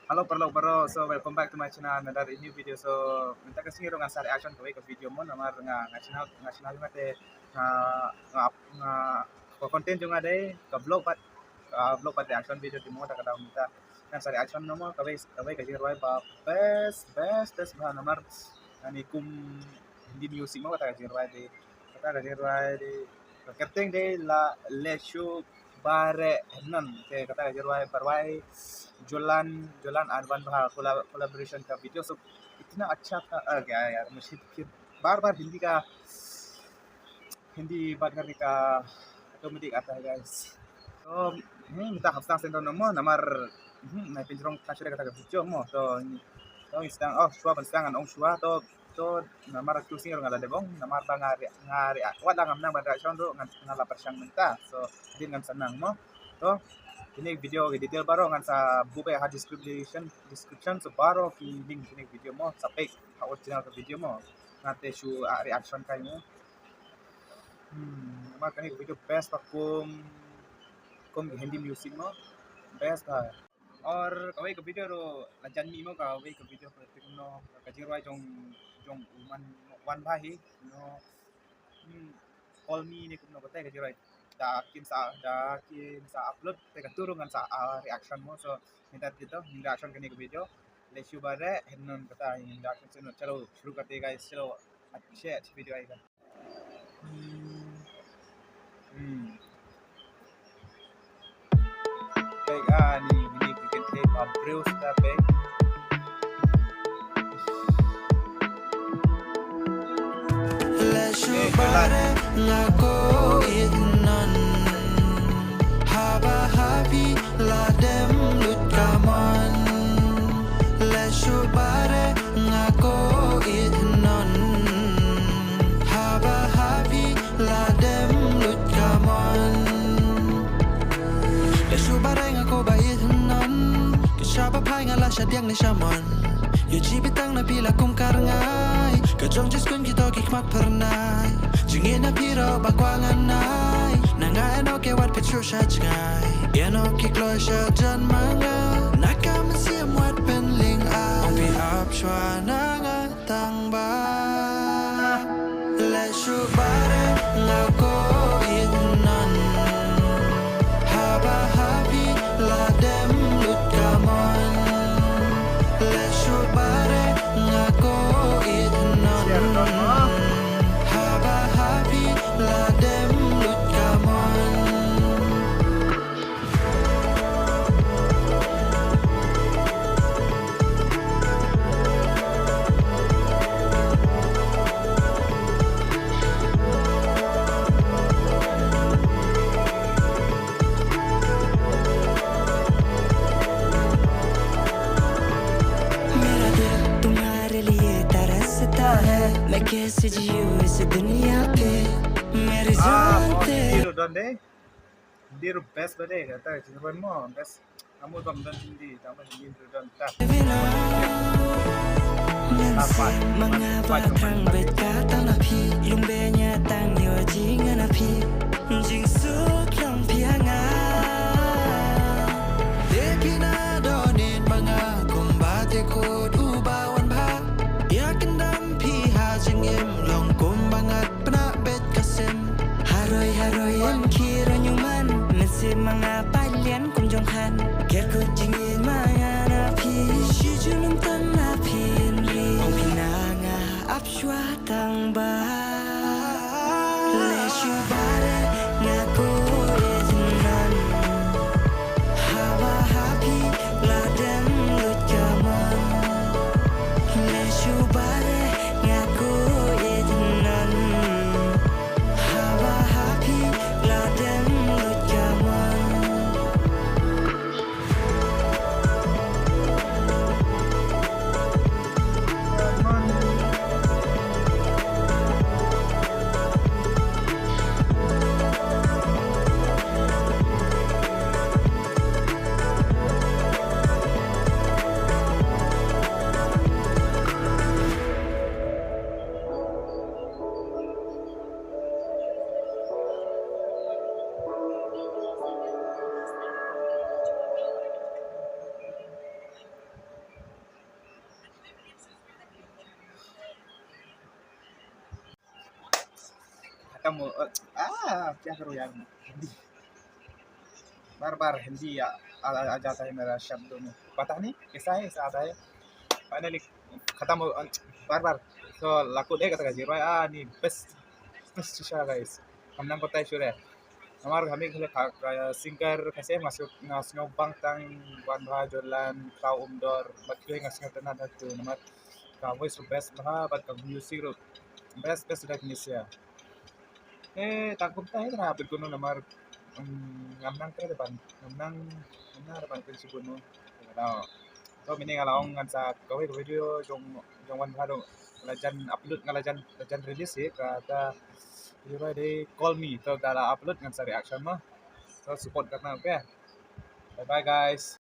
Halo perlo so welcome back to my channel another new video so minta kasih ngan sa reaction kawai ke video mo namar nga national mate nga nga nga ko content yung ade ka vlog pat reaction video timo ta kada minta kan sa reaction no mo kawai kasih roi pa best ba namar ani kum hindi music mo kata kasih roi de kerteng de la leshu bare nan ke kata kasih roi parwai Jhulan जुलान आरवान भा कोलैबोरेशन का वीडियो सब इतना अच्छा था गया यार मुझे फिर बार बार हिंदी बात करने का ऑटोमेटिक आता है गाइस तो minta hafta sendo nomo namar na pinjrong kasih kata video mo to istang oh shua banstangan ong shua to namar closing ngala debong namar ba ngari wala ngam nang banda sondo ngala persyang minta so din ngam sanang mo to ini video detail baru ngan sa buka ha description so baru ki link ini video mo sampai original ke video mo nanti shu reaction kayo nama kani video best kum hindi music mo best ha और कवई के वीडियो रो लजन मी mo कवई के वीडियो को tikno kajirwai jong jong wan bhahi no call me ni kumno ko tay kajirwai da kim sa upload te turungan sa reaction mo so minta dito yung reaction kani ke video let's you bare hennon kata yung reaction se chalo shuru karte हैं guys चलो अच्छी video आएगा baik ini bikin tape abreus tapi let's you bare ngako inon haba habi la dem lut kamon let's you bare ngako inon haba habi la dem lut kamon let's you bare ngako ba inon kishaba pai ngala shadyang ni shamon yo jibitang na bila kum karangai kajong jiskun kita kikmat pernai jingin na piro bakwangan nai nanga eno ke wat petro shachgai eno kiklo shajan manga nakam siam wat penling a pi up shwa nanga tangba let you bare ngako inan haba habi la dem lut kamon let you bare ngako inan haba habi la dem lut kamon मैं कैसे जीऊं इस दुनिया पे मेरे जान पे Diru best bade kata jinwan mo best kamu bang dan hindi tama hindi dan ta mengapa tang beta tang api lumbenya tang yo jingan api jing suk yang pianga depina donin mga kumbate ko ubawan ba yakin dam pi ha jingim long kumbangat pna bet kasem haroi yang kira nyuman nasi mga palian kum jong han ker ko jingin maya na pi shi junum tan na pin ri ong pinanga apshwa tang ba le shu bare ngako ezinan hawa happy la dem lut kaman le shu bare ngako ezinan hawa happy la dem lut kaman ketemu क्या करूँ यार हिंदी बार-बार हिंदी आ जाता है मेरा शब्दों में पता नहीं कैसा है ऐसा आता है फाइनली खत्म हो बार-बार so laku deh kata Kak Jiroy nih best siya guys menang kota sudah Namar kami kayak singer kasi masuk ngasngaw bangtang buan bahajolan tau umdor bakyoy ngasngaw tanan hatu namar ka voice of best bat ka music ro best sudah Indonesia tangkum tayo na hapid ko no namar ngamnang tayo depan ngamnang depan ko si Buno so mini ngalaong ngan sa kaway video yung wan hado lajan upload lajan release kata Jiroy they call me to gala upload ngan sa reaction mo so support ka na okay bye bye guys